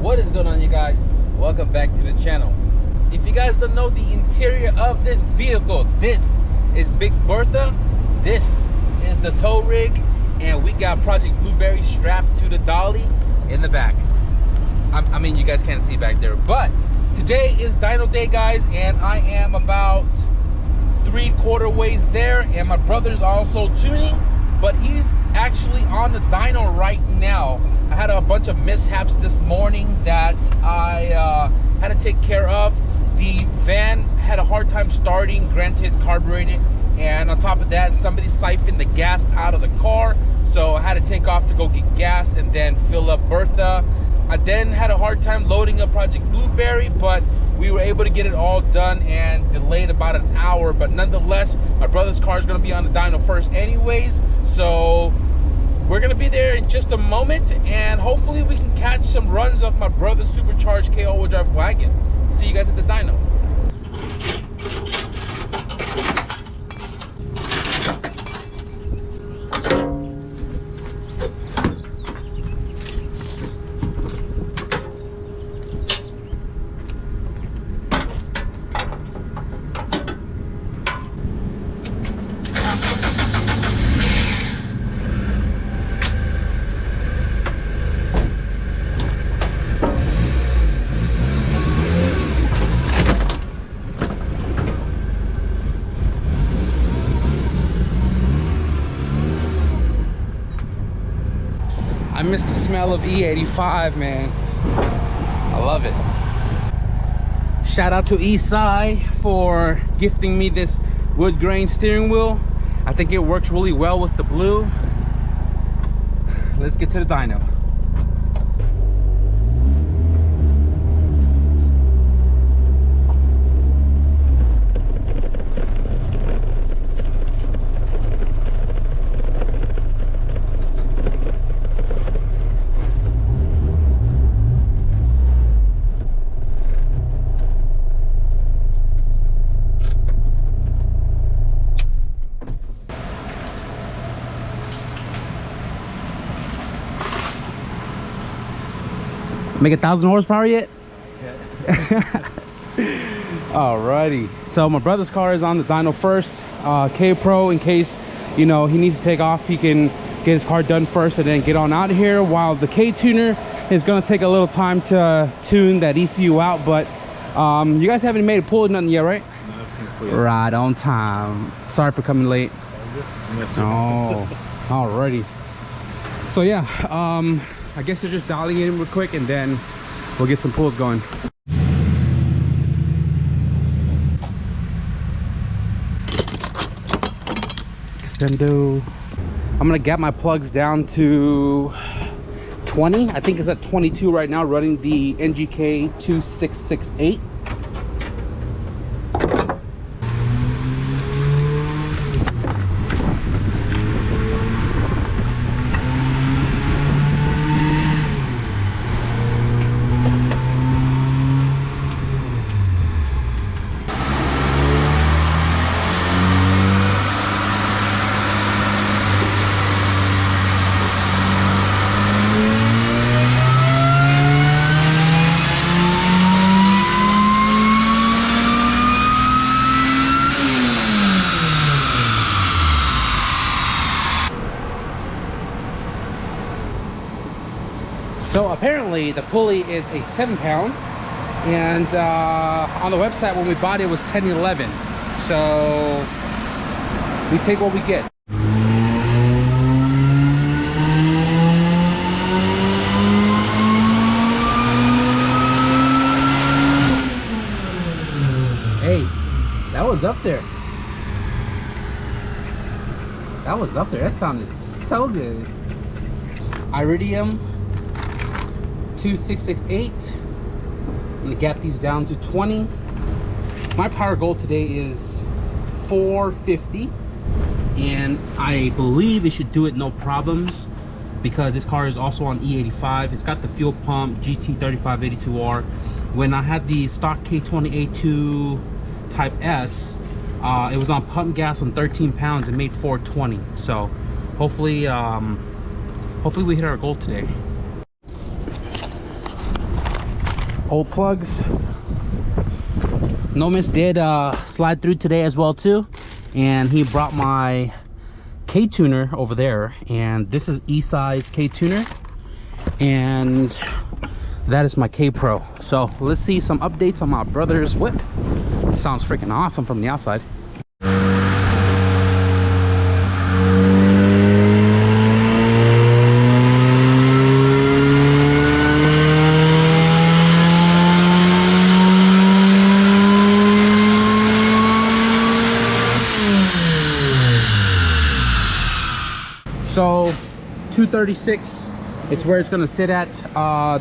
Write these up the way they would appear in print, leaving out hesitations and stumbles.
What is going on, you guys? Welcome back to the channel. If you guys don't know the interior of this vehicle, this is Big Bertha, this is the tow rig, and we got Project Blueberry strapped to the dolly in the back. I mean, you guys can't see back there, but today is dyno day, guys, and I am about 3/4 ways there, and my brother's also tuning, but he's actually on the dyno right now. I had a bunch of mishaps this morning that I had to take care of. The van had a hard time starting, granted it's carbureted, and on top of that, somebody siphoned the gas out of the car, so I had to take off to go get gas and then fill up Bertha. I then had a hard time loading up Project Blueberry, but we were able to get it all done and delayed about an hour. But nonetheless, my brother's car is going to be on the dyno first anyways, so we're going to be there in just a moment, and hopefully we can catch some runs of my brother's supercharged K all-wheel drive wagon. See you guys at the dyno. I miss the smell of E85, man. I love it. Shout out to Eastside for gifting me this wood grain steering wheel. I think it works really well with the blue. Let's get to the dyno. Make 1,000 horsepower yet? Yeah. Alrighty. So my brother's car is on the dyno first. K Pro, in case you know he needs to take off, he can get his car done first and then get on out of here. While the K tuner is gonna take a little time to tune that ECU out. But you guys haven't made a pull or nothing yet, right? No, right on time. Sorry for coming late. Oh, alrighty. So yeah. I guess they're just dialing in real quick and then we'll get some pulls going. Extendo. I'm gonna gap my plugs down to 20. I think it's at 22 right now, running the NGK 2668. So apparently the pulley is a 7-pound, and on the website when we bought it was 10-11. So we take what we get. Hey, that was up there. That was up there. That sounded so good. Iridium 2668. I'm gonna gap these down to 20. My power goal today is 450, and I believe it should do it no problems because this car is also on E85. It's got the fuel pump GT3582R. When I had the stock K24a2 Type S, it was on pump gas on 13 pounds and made 420. So hopefully we hit our goal today. Old plugs. Nomis did slide through today as well too, and he brought my K tuner over there, and this is E-size K tuner, and that is my K Pro. So let's see some updates on my brother's whip. It sounds freaking awesome from the outside. So 236, it's where it's going to sit at.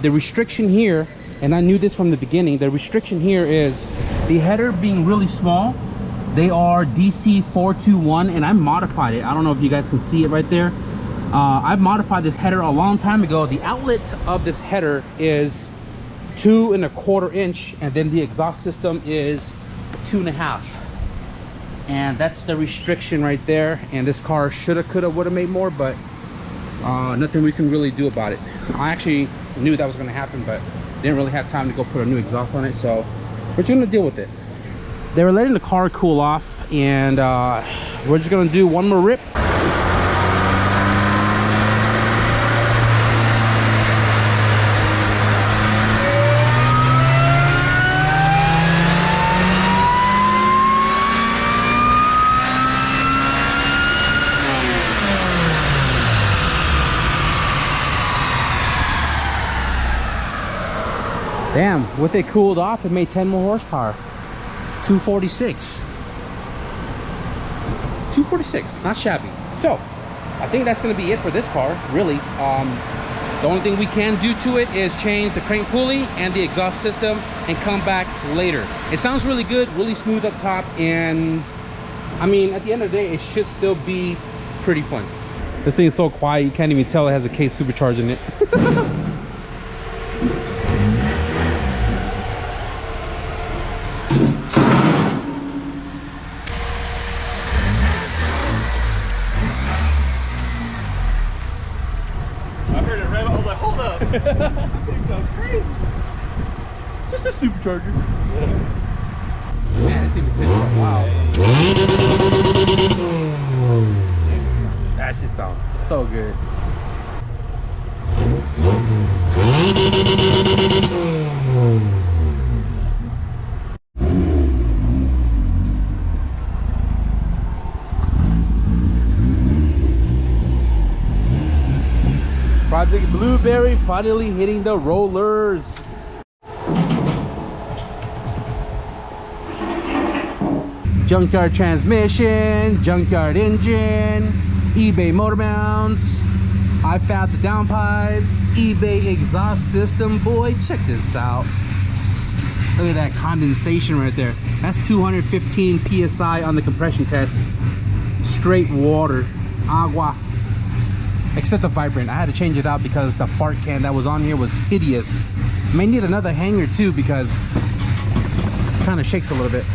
The restriction here, and I knew this from the beginning, the restriction here is the header being really small. They are DC 421, and I modified it. I don't know if you guys can see it right there. I modified this header a long time ago. The outlet of this header is 2 1/4 inch, and then the exhaust system is 2 1/2. And that's the restriction right there. And this car shoulda, coulda, woulda made more, but nothing we can really do about it. I actually knew that was going to happen, but didn't really have time to go put a new exhaust on it, so we're just going to deal with it. They were letting the car cool off, and we're just going to do one more rip. Damn, with it cooled off, it made 10 more horsepower. 246. 246, not shabby. So, I think that's gonna be it for this car, really. The only thing we can do to it is change the crank pulley and the exhaust system and come back later. It sounds really good, really smooth up top, and I mean, at the end of the day, it should still be pretty fun. This thing is so quiet, you can't even tell it has a K supercharger in it. That thing sounds crazy. Just a supercharger. Yeah. Man, this thing is sitting for a while. That shit sounds so good. Project Blueberry finally hitting the rollers. Junkyard transmission, junkyard engine, eBay motor mounts. I found the downpipes, eBay exhaust system. Boy, check this out. Look at that condensation right there. That's 215 PSI on the compression test. Straight water, agua. Except the vibrant, I had to change it out because the fart can that was on here was hideous. May need another hanger too because it kind of shakes a little bit.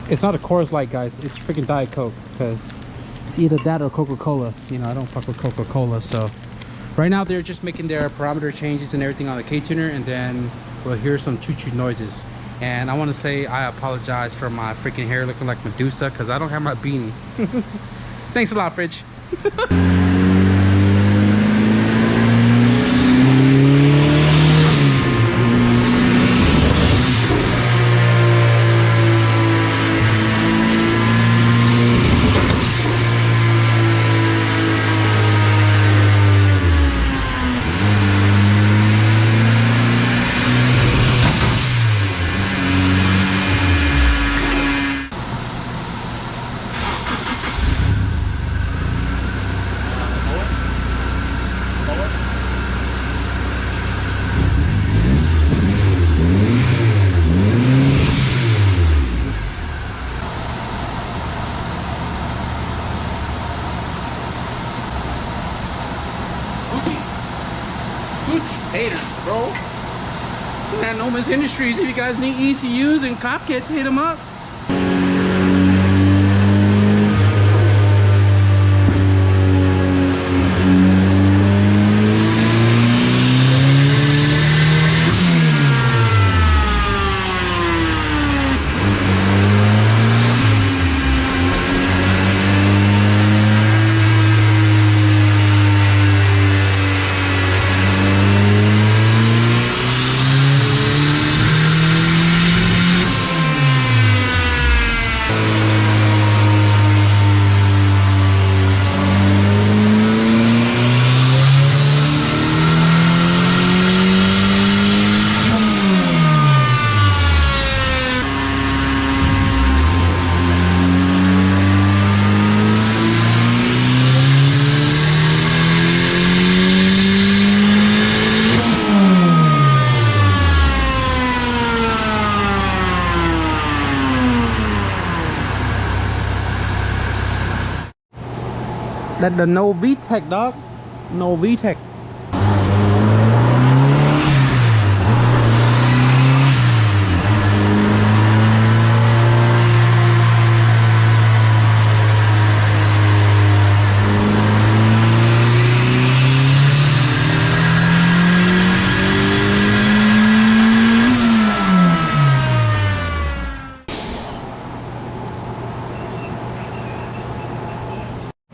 It's not a Coors Light, guys. It's freaking Diet Coke, because it's either that or Coca-Cola. You know, I don't fuck with Coca-Cola, so right now they're just making their parameter changes and everything on the K-tuner, and then we'll hear some choo-choo noises. And I want to say I apologize for my freaking hair looking like Medusa because I don't have my beanie. Thanks a lot, Fridge. Haters, bro. At Nomis Industries, if you guys need ECUs and cop kits, hit them up. That the no VTEC, dog. No VTEC.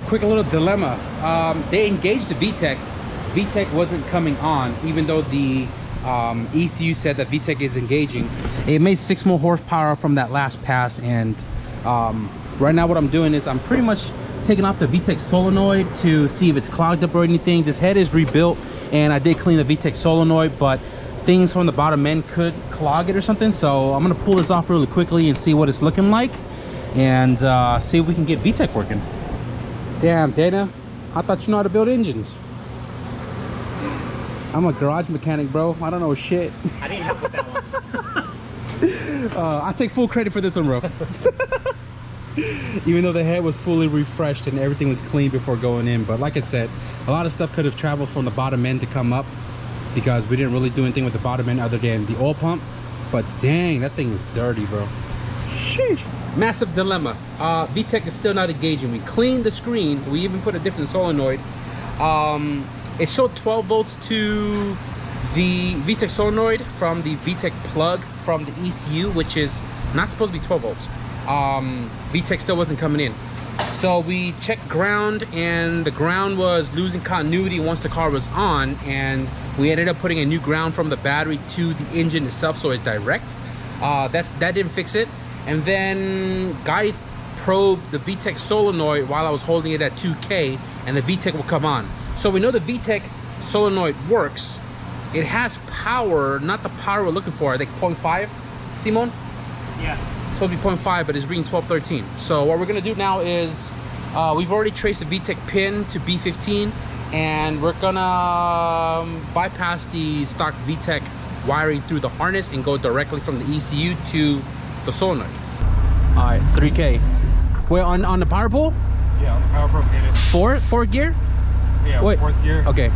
Quick little dilemma. They engaged the VTEC. VTEC wasn't coming on, even though the ECU said that VTEC is engaging. It made 6 more horsepower from that last pass, and right now what I'm doing is I'm pretty much taking off the VTEC solenoid to see if it's clogged up or anything. This head is rebuilt, and I did clean the VTEC solenoid, but things from the bottom end could clog it or something. So I'm gonna pull this off really quickly and see what it's looking like, and see if we can get VTEC working. Damn, Dana, I thought you know how to build engines. I'm a garage mechanic, bro. I don't know shit. I need help with that one. I take full credit for this one, bro. Even though the head was fully refreshed and everything was clean before going in. But like I said, a lot of stuff could have traveled from the bottom end to come up, because we didn't really do anything with the bottom end other than the oil pump. But dang, that thing is dirty, bro. Sheesh. Massive dilemma. VTEC is still not engaging. We cleaned the screen. We even put a different solenoid. It showed 12 volts to the VTEC solenoid from the VTEC plug from the ECU, which is not supposed to be 12 volts. VTEC still wasn't coming in. So we checked ground, and the ground was losing continuity once the car was on, and we ended up putting a new ground from the battery to the engine itself, so it's direct. That didn't fix it. And then Guy probed the VTEC solenoid while I was holding it at 2K, and the VTEC will come on. So we know the VTEC solenoid works. It has power, not the power we're looking for. I think 0.5, Simon? Yeah. It's supposed to be 0.5, but it's reading 1213. So what we're gonna do now is, we've already traced the VTEC pin to B15, and we're gonna bypass the stock VTEC wiring through the harness and go directly from the ECU to the solenoid. All right, 3K. Wait, on the power pole? Yeah, on the power probe pivot. Fourth gear? Yeah, wait. 4th gear. Okay.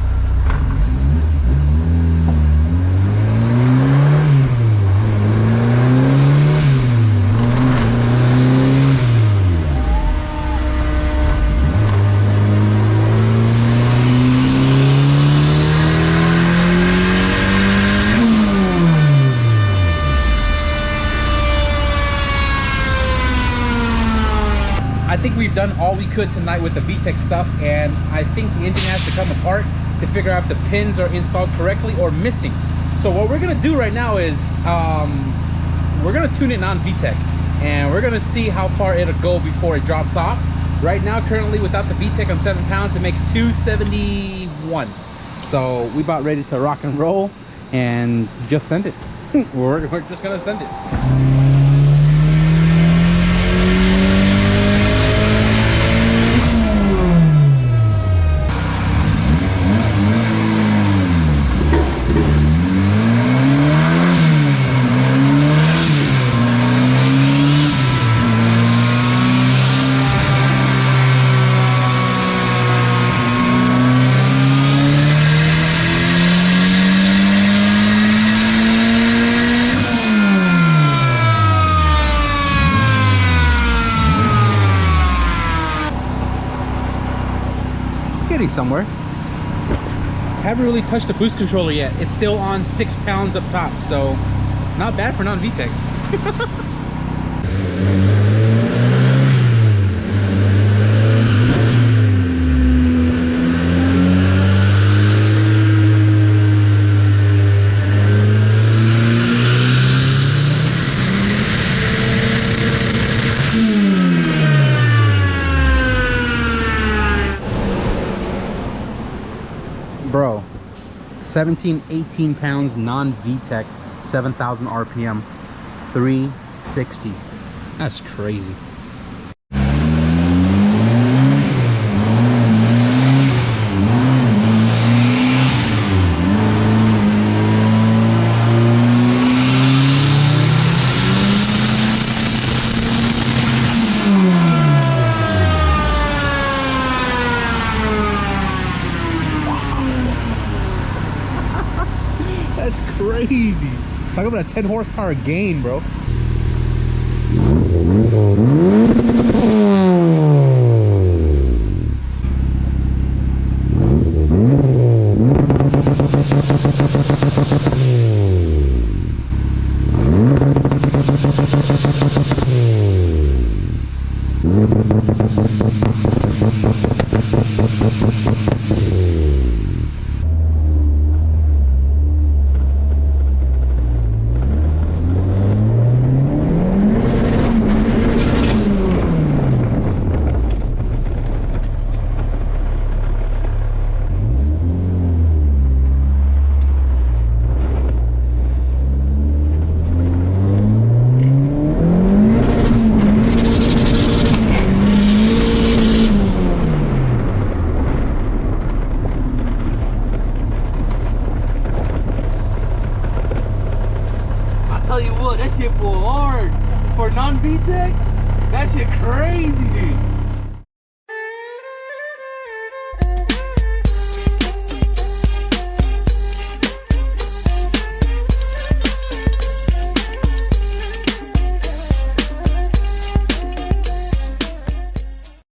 I think we've done all we could tonight with the VTEC stuff, and I think the engine has to come apart to figure out if the pins are installed correctly or missing. So what we're gonna do right now is we're gonna tune it on VTEC, and we're gonna see how far it'll go before it drops off. Right now, currently without the VTEC on 7 pounds, it makes 271. So we about ready to rock and roll and just send it. we're just gonna send it. Getting somewhere. Haven't really touched the boost controller yet. It's still on 6 pounds up top, so not bad for non-VTEC. Bro, 17-18 pounds non-VTEC, 7,000 RPM, 360. That's crazy. That's crazy. Talk about a 10 horsepower gain, bro. That shit pull hard for non-VTEC. That shit crazy, dude.